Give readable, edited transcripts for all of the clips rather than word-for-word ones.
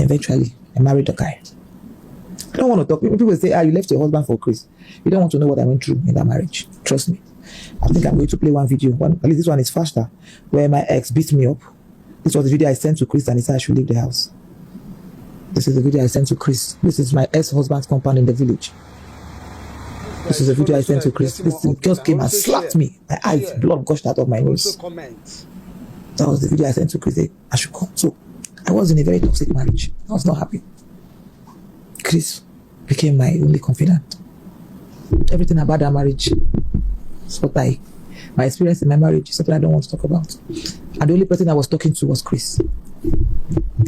Eventually, I married the guy. I don't want to talk. People say, you left your husband for Chris. You don't want to know what I went through in that marriage. Trust me. I think I'm going to play one video. At least this one is faster, where my ex beat me up. This was the video I sent to Chris and he said I should leave the house. This is the video I sent to Chris. This is my ex-husband's compound in the village. This is the video I sent to Chris. This just came and slapped me. My eyes, blood gushed out of my nose. That was the video I sent to Chris. I should come. So I was in a very toxic marriage. I was not happy. Chris became my only confidant. Everything about that marriage is what my experience in my marriage is something I don't want to talk about. And the only person I was talking to was Chris.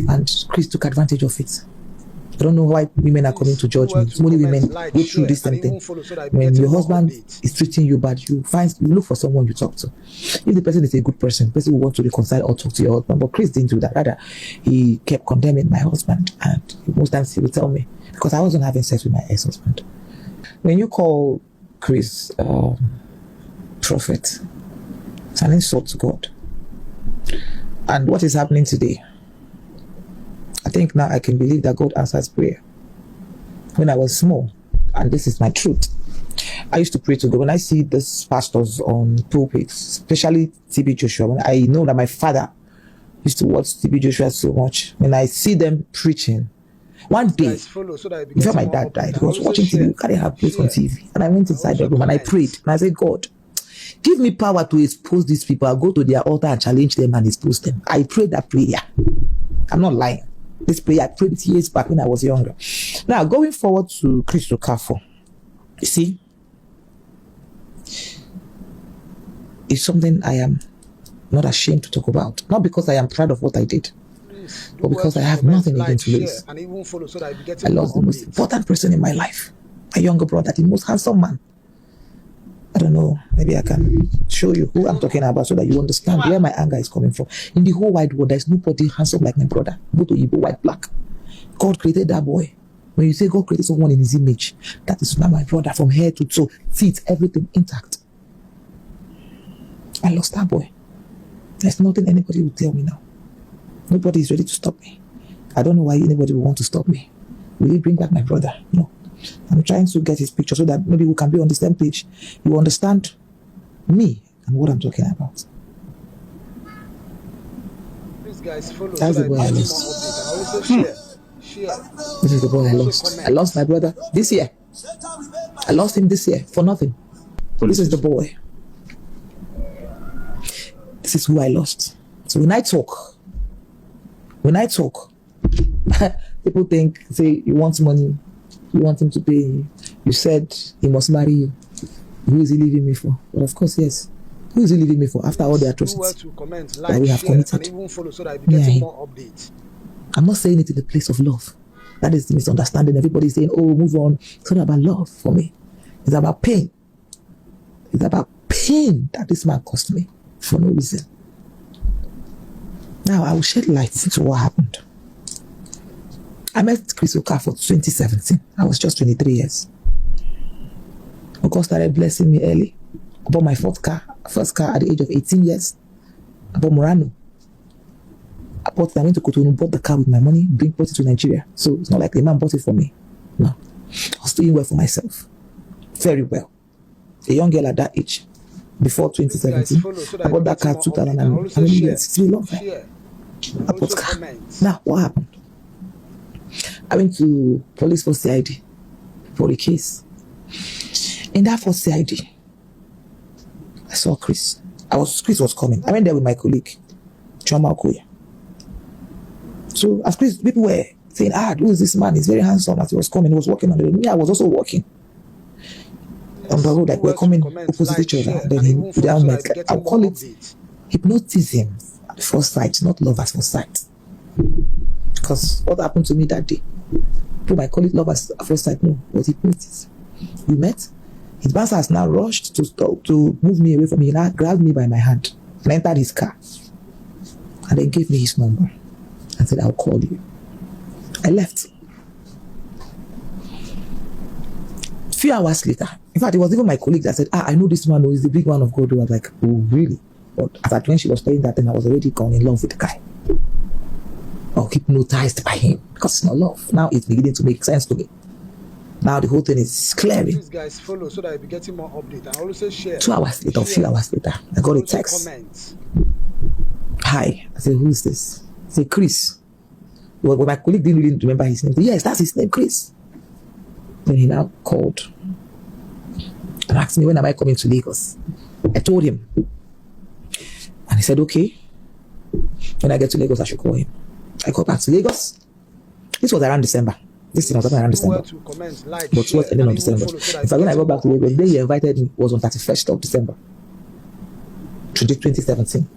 And Chris took advantage of it. I don't know why women are coming to judge me. Many women go through this same thing. When your husband is treating you bad, you look for someone you talk to. If the person is a good person, the person who wants to reconcile or talk to your husband. But Chris didn't do that. Rather, he kept condemning my husband. And most times he would tell me, because I wasn't having sex with my ex-husband. When you call Chris prophet, it's an insult to God. And what is happening today? I think now I can believe that God answers prayer. When I was small, and this is my truth, I used to pray to God. When I see these pastors on pulpits, especially TB Joshua, when I know that my father used to watch TB Joshua so much, when I see them preaching, one day, before my dad died, I was watching TV, you can't have place on TV, and I went inside the room and I prayed, and I said, God, give me power to expose these people. I'll go to their altar and challenge them and expose them. I prayed that prayer. I'm not lying. This prayer I prayed it years back when I was younger. Now, going forward to Chris Okafor, you see, it's something I am not ashamed to talk about. Not because I am proud of what I did, but because I have nothing against lose. I lost the most important person in my life, my younger brother, the most handsome man. I don't know, maybe I can show you who I'm talking about so that you understand where my anger is coming from. In the whole wide world, there's nobody handsome like my brother, both Igbo, white, black. God created that boy. When you say God created someone in his image, that is not my brother, from head to toe, teeth, everything intact. I lost that boy. There's nothing anybody will tell me now. Nobody is ready to stop me. I don't know why anybody will want to stop me. Will he bring back my brother? No. I'm trying to get his picture so that maybe we can be on the same page. You understand me and what I'm talking about. That's the boy I lost. This is the boy I lost. I lost my brother this year. I lost him this year for nothing. This is the boy. This is who I lost. So when I talk, people say you want money. You want him to pay you. You said he must marry you. Who is he leaving me for? Well, of course, yes. Who is he leaving me for after all the atrocities that we have committed? I'm not saying it in the place of love. That is the misunderstanding. Everybody is saying, oh, move on. It's not about love for me. It's about pain. It's about pain that this man cost me for no reason. Now, I will shed light into what happened. I met Chris Okafor 2017. I was just 23 years. God started blessing me early. I bought my first car at the age of 18 years. I bought Murano. I went to Cotonou, bought the car with my money, brought it to Nigeria. So it's not like the man bought it for me. No. I was doing well for myself. Very well. A young girl at that age. Before 2017, I bought that car 2000 and how many years? It's really long time. I bought car. Now, what happened? I went to police for CID for a case. In that for CID, I saw Chris. Chris was coming. I went there with my colleague, Choma Okoye. So as Chris, people were saying, who is this man? He's very handsome. As he was coming, he was walking on the road. Me, I was also walking on the road, like we're coming opposite each other. Then he without me, I'll call it hypnotism at first sight, not love at first sight. Because what happened to me that day? People might call it love at first sight. No, it was hypnotism. We met. His boss has now rushed to move me away from me. He now grabbed me by my hand and entered his car. And then gave me his number and said, I'll call you. I left. A few hours later, in fact, it was even my colleague that said, I know this man who is the big man of God. I was like, oh, really? But when she was saying that, then I was already gone in love with the guy. Okay. hypnotized by him because it's not love. Now it's beginning to make sense to me. Now the whole thing is clearing. These guys follow so that you'll be getting more updates. And also share. 2 hours later, a few hours later, I got a text. Comment. Hi. I said, who's this? I said, Chris. Well, my colleague didn't really remember his name. But yes, that's his name, Chris. Then he now called and asked me, when am I coming to Lagos? I told him. And he said, okay. When I get to Lagos, I should call him. I got back to Lagos. This was around December. This thing was around December. But towards the end of December. In fact, when I got back to Lagos, the day he invited me was on 31st of December. 2017.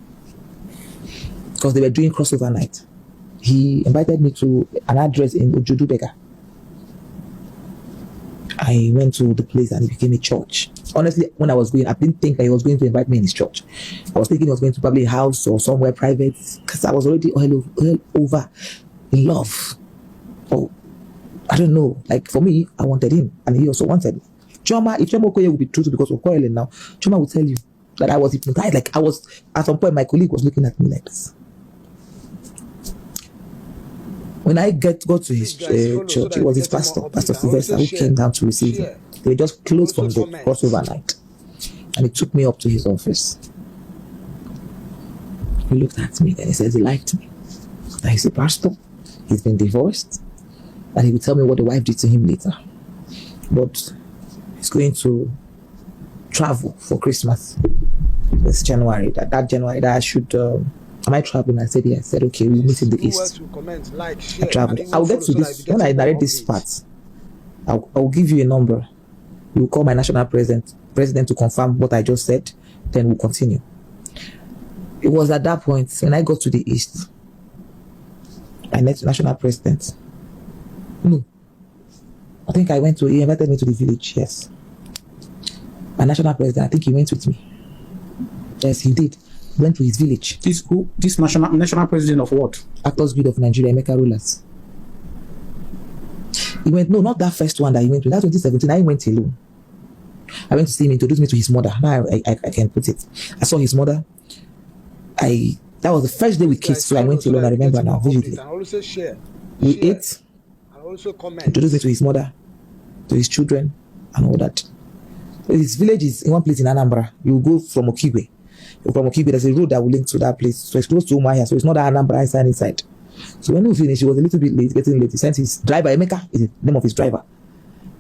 Because they were doing crossover night. He invited me to an address in Ojudubega. I went to the place and it became a church. Honestly, when I was going, I didn't think that he was going to invite me in his church. I was thinking he was going to probably a house or somewhere private because I was already all over in love. Oh, I don't know. Like for me, I wanted him and he also wanted me. Choma, if Choma Okoye would be true because we're quarreling now, Choma would tell you that I was hypnotized. Like I was, at some point, my colleague was looking at me like this. When I got to his church, it was his pastor, Pastor Sylvester, who came down to receive him. They were just closed from the crossover night. And he took me up to his office. He looked at me and he said he liked me. That he's a pastor, he's been divorced, and he would tell me what the wife did to him later. But he's going to travel for Christmas this January. That January, that I should... am I traveling? I said, yeah. I said, okay, we'll meet in the east. I traveled. I'll get to this. When I narrate this part, I'll give you a number. You'll call my national president to confirm what I just said. Then we'll continue. It was at that point, when I got to the east, I met the national president. No. I think he invited me to the village, yes. My national president, I think he went with me. Yes, he did. Went to his village. This national president of what? Actors Guild of Nigeria, Emeka Rollas. He went, no, not that first one that he went to. That's 2017. I went alone. I went to see him, introduce me to his mother. Now I can put it. I saw his mother. That was the first day we kissed, so I went alone. I remember now vividly. We ate. Introduced me to his mother, to his children, and all that. His village is in one place in Anambra. You go from Okigwe. From Okigwe, there's a road that will link to that place. So it's close to Umahia. So it's not that Anambra inside. So when we finished, he was a little bit late, getting late. He sent his driver, Emeka is the name of his driver.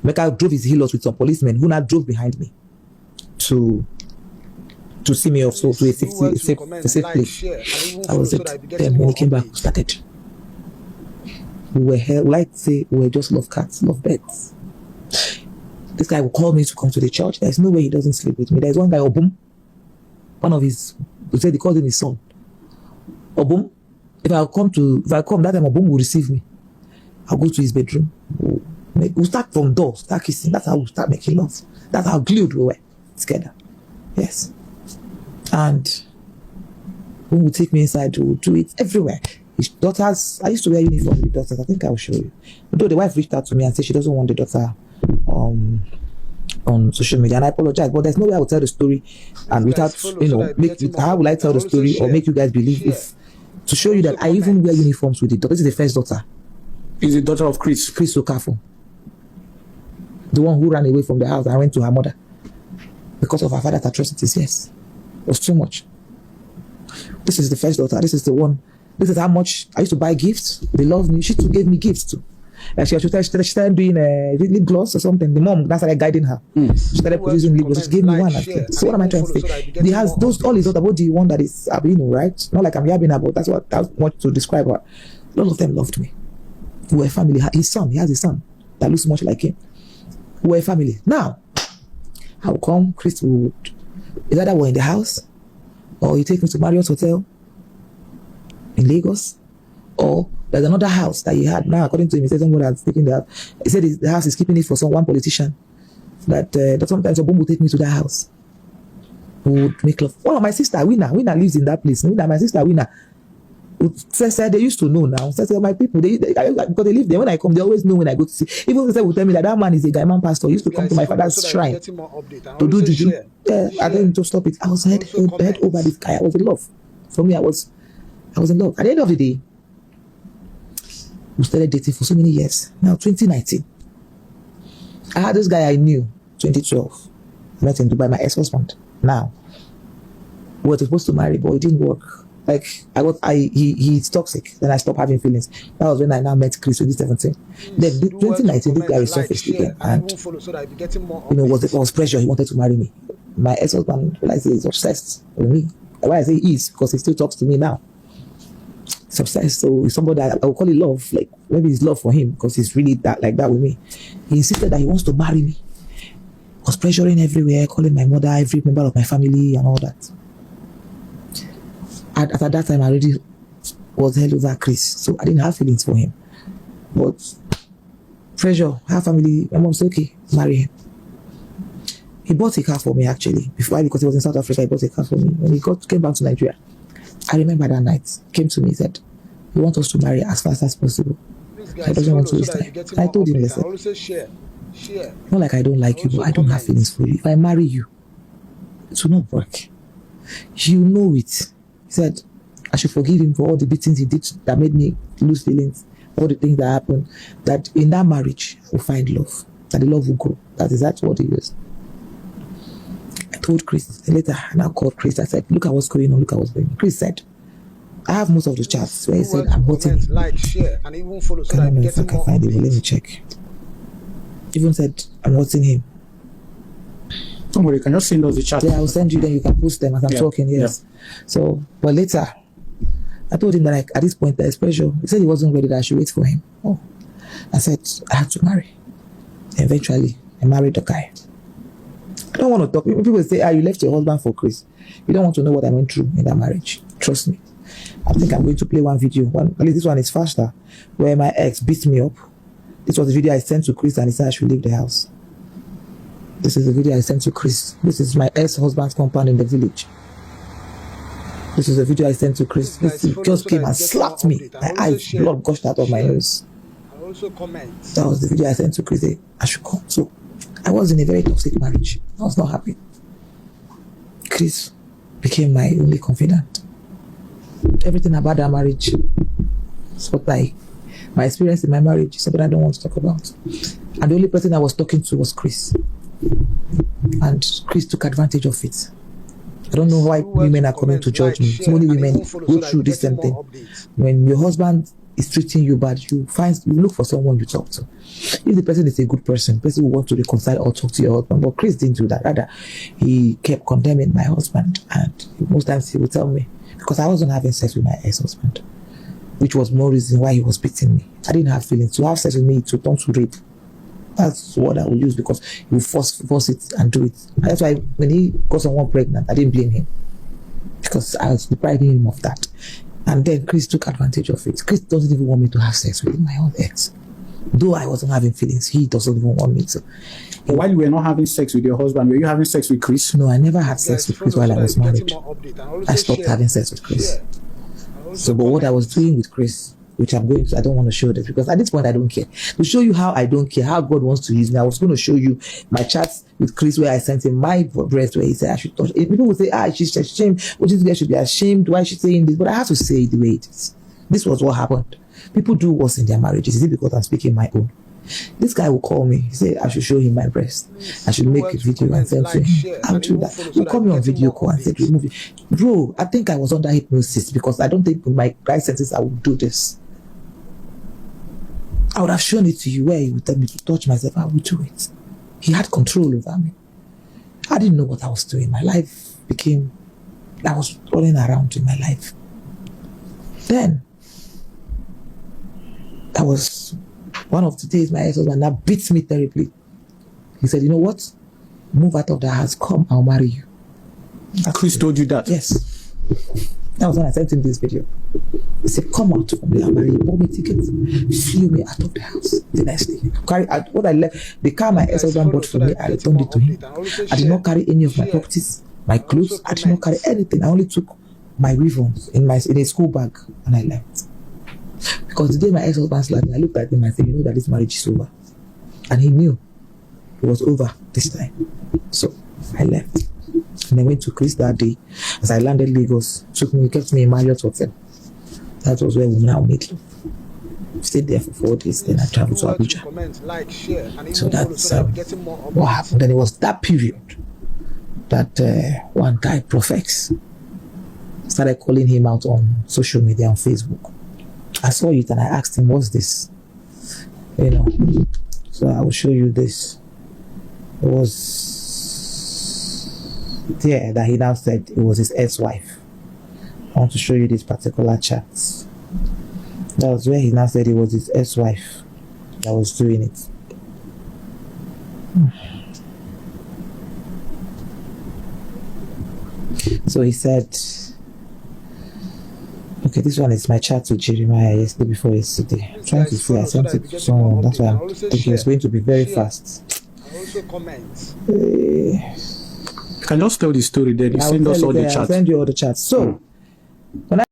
Emeka drove his heels with some policemen who now drove behind me to see me off, so to a safe place. I was it. Then when he came back, we started. We were just love cats, love birds. This guy will call me to come to the church. There's no way he doesn't sleep with me. There's one guy, Obum. One of his, he called him his son. Obum. If I come, that time Obum will receive me. I'll go to his bedroom. We'll start from door, start kissing. That's how we'll start making love. That's how glued we were together. Yes. And when we take me inside, we'll do it everywhere. His daughters, I used to wear uniform with daughters. I think I will show you. Although the wife reached out to me and said she doesn't want the daughter on social media, and I apologize, but there's no way I will tell the story and without, how will I tell the story or make you guys believe if to show you that I even wear uniforms with the daughter. This is the first daughter. Is the daughter of Chris Okafor, the one who ran away from the house and went to her mother because of her father's atrocities. Yes, it was too much. This is the first daughter. This is the one. This is how much I used to buy gifts. They love me. She too gave me gifts too. Like she started doing lip gloss or something. The mom, that's like guiding her. She started producing lip gloss. She gave me one. So what am I trying to say? He has those all his about the one that is Abino, right? Not like I'm yabbing about. That's what I want to describe her. A lot of them loved me. We were a family. His son, he has a son that looks much like him. We were a family. Now, how come Chris would either we're in the house, or you take me to Marriott Hotel in Lagos, or there's another house that he had. Now, according to him, he said someone has taken the house. He said the house is keeping it for one politician. That sometimes Obum will take me to that house. We would make love. One of my sister, Winna lives in that place. My sister, Winna, said they used to know now. Said my people, because they live there. When I come, they always know when I go to see. Even they will tell me that man is a Gaiman pastor. He used to come to my father's shrine to do juju. Yeah, I didn't to stop it. I was head over this guy. I was in love. For me, I was in love. At the end of the day, We started dating for so many years. Now, 2019. I had this guy I knew, 2012. I met in Dubai, my ex-husband. Now, we were supposed to marry, but it didn't work. Like, he's toxic. Then I stopped having feelings. That was when I now met Chris, 2017. Then, 2019, this guy resurfaced again. And, was pressure. He wanted to marry me. My ex-husband realized he's obsessed with me. Why I say he is, because he still talks to me now. He's obsessed. So it's somebody I will call it love. Like, maybe it's love for him, because he's really like that with me. He insisted that he wants to marry me. Was pressuring everywhere, calling my mother, every member of my family, and all that. At that time, I already was held over Chris, so I didn't have feelings for him. But pressure, her family, my mom said, okay, marry him. He bought a car for me, actually. Because he was in South Africa, he bought a car for me. When he came back to Nigeria, I remember that night, he came to me, said, he wants us to marry as fast as possible. I don't want to waste time. I told him, listen, not like I don't like you, but I don't have feelings for you. If I marry you, it will not work. You know it. He said, I should forgive him for all the beatings he did that made me lose feelings, all the things that happened, that in that marriage, we'll find love, that the love will grow. That is exactly what he is. I told Chris, and later I now called Chris. I said, look at what's going on, look at what's going on. Chris said, I have most of the chats where he said, I'm hurting him. Like, share, and even follow so that if I can find it, let me check. Even said, I'm hurting him. Don't worry, you can just send us the chat. Yeah, I'll send you, then you can post them as I'm talking, yes. Yeah. So, but later, I told him that at this point there's pressure. He said he wasn't ready, that I should wait for him. Oh, I said, I had to marry. Eventually, I married the guy. I don't want to talk. People say, you left your husband for Chris. You don't want to know what I went through in that marriage. Trust me. I think I'm going to play one video. At least this one is faster, where my ex beat me up. This was the video I sent to Chris and he said I should leave the house. This is the video I sent to Chris. This is my ex-husband's compound in the village. This is the video I sent to Chris. This just came and slapped me. My eyes, blood gushed out of my nose. That was the video I sent to Chris. I should come. So I was in a very toxic marriage. I was not happy. Chris became my only confidant. Everything about that marriage is what my experience in my marriage is something I don't want to talk about. And the only person I was talking to was Chris. And Chris took advantage of it. I don't know why women are coming to judge me. So many women go through this same thing. When your husband is treating you bad, you look for someone you talk to. If the person is a good person will want to reconcile or talk to your husband. But Chris didn't do that. Rather, he kept condemning my husband. And most times he would tell me, because I wasn't having sex with my ex-husband, which was more reason why he was beating me. I didn't have feelings. To have sex with me, to turn to rape. That's what I will use, because he will force it and do it. And that's why when he got someone pregnant, I didn't blame him, because I was depriving him of that. And then Chris took advantage of it. Chris doesn't even want me to have sex with my own ex. Though I wasn't having feelings, he doesn't even want me to. While you were not having sex with your husband, were you having sex with Chris? No, I never had sex with Chris while I was married. I stopped having sex with Chris. So, but what I was doing with Chris, which I don't want to show this, because at this point I don't care. To show you how I don't care, how God wants to use me, I was going to show you my chats with Chris where I sent him my breast where he said I should touch. People would say, she's ashamed. Which is, girl should be ashamed. Why is she saying this? But I have to say it the way it is. This was what happened. People do worse in their marriages. Is it because I'm speaking my own? This guy will call me. He said I should show him my breast. I should make a video and send to him. I'll do that. He'll call me on video call and say, remove it. Bro, I think I was under hypnosis, because I don't think with my right senses I would do this. I would have shown it to you where he would tell me to touch myself. I would do it. He had control over me. I didn't know what I was doing. My life I was rolling around in my life. Then, that was one of the days my ex-husband now beats me terribly. He said, you know what? Move out of the house. Come, I'll marry you. Chris told you that? Yes. That was when I sent him this video. He said, come out from there, marry you. Bought me tickets, flew me out of the house the next day. What I left, the car my ex-husband bought for me, I returned it to him. I did not carry any of my properties, my clothes. I did not carry anything. I only took my ribbons in a school bag and I left. Because the day my ex-husband slapped me, I looked at him and said, you know that this marriage is over. And he knew it was over this time. So I left. And I went to Chris that day. As I landed Lagos, kept me in Marriott Hotel. That was where we now made love. stayed there for 4 days. Then I traveled to Do well Abuja. comment, like, share, and So even follow that's so that we're getting more what happened. Then it was that period that one guy, Profex, started calling him out on social media, on Facebook. I saw it and I asked him, what's this? You know, so I will show you this. It was there that he now said it was his ex-wife. I want to show you this particular chat. That was where he now said it was his ex-wife that was doing it. So he said, okay, this one is my chat with Jeremiah yesterday before yesterday. I'm trying to see, I sent it to someone. That's why I'm thinking it's going to be very fast. and also comment. You can just tell the story then. You I send will us tell all you the there, I'll chat. send you all the chats. So, when I